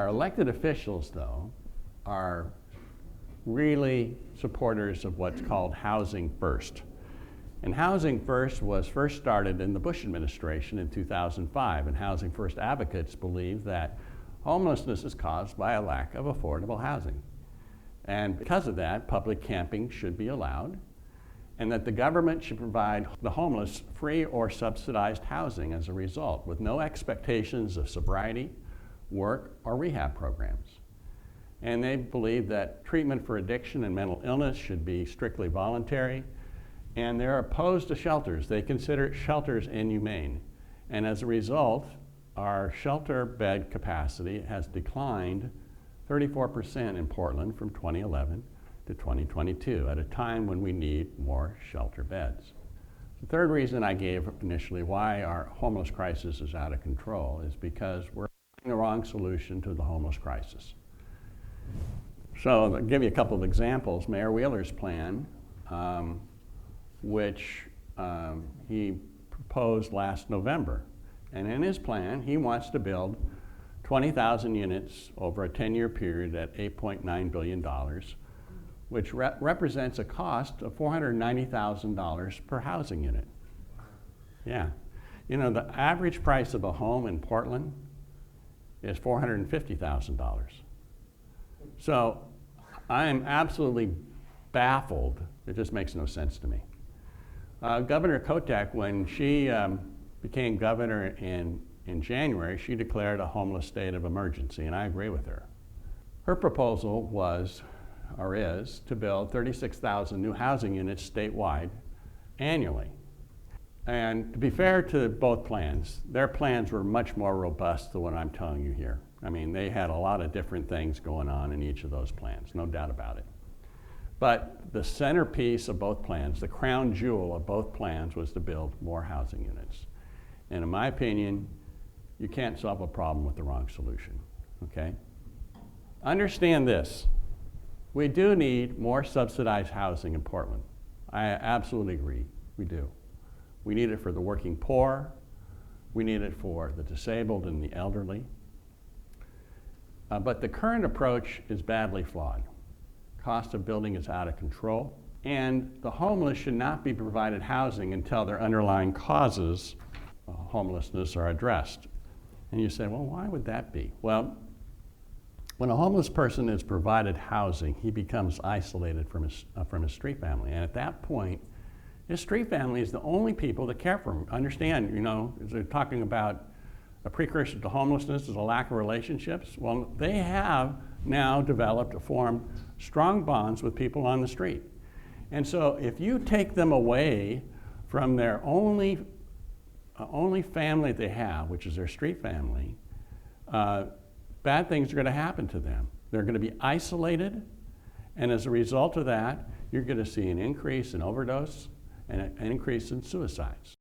elected officials, though, are really supporters of what's called Housing First. And Housing First was first started in the Bush administration in 2005, and Housing First advocates believe that homelessness is caused by a lack of affordable housing. And because of that, public camping should be allowed, and that the government should provide the homeless free or subsidized housing as a result, with no expectations of sobriety, work, or rehab programs. And they believe that treatment for addiction and mental illness should be strictly voluntary, and they're opposed to shelters. They consider shelters inhumane. And as a result, our shelter bed capacity has declined 34% in Portland from 2011 to 2022, at a time when we need more shelter beds. The third reason I gave initially why our homeless crisis is out of control is because we're the wrong solution to the homeless crisis. So I'll give you a couple of examples. Mayor Wheeler's plan, which he proposed last November. And in his plan, he wants to build 20,000 units over a 10-year period at $8.9 billion, which represents a cost of $490,000 per housing unit. Yeah. You know, the average price of a home in Portland is $450,000. So I'm absolutely baffled. It just makes no sense to me. Governor Kotek, when she became governor in January, she declared a homeless state of emergency, and I agree with her. Her proposal was, or is, to build 36,000 new housing units statewide annually. And to be fair to both plans, their plans were much more robust than what I'm telling you here. I mean, they had a lot of different things going on in each of those plans, no doubt about it. But the centerpiece of both plans, the crown jewel of both plans, was to build more housing units. And in my opinion, you can't solve a problem with the wrong solution, okay? Understand this. We do need more subsidized housing in Portland. I absolutely agree, we do. We need it for the working poor. We need it for the disabled and the elderly. But the current approach is badly flawed. Cost of building is out of control, and the homeless should not be provided housing until their underlying causes of homelessness are addressed. And you say, well, why would that be? Well, when a homeless person is provided housing, he becomes isolated from his street family. And at that point, his street family is the only people that care for him. Understand, you know, as they're talking about a precursor to homelessness is a lack of relationships. Well, they have now developed or formed strong bonds with people on the street. And so if you take them away from their only family they have, which is their street family, bad things are going to happen to them. They're going to be isolated, and as a result of that, you're going to see an increase in overdose and an increase in suicides.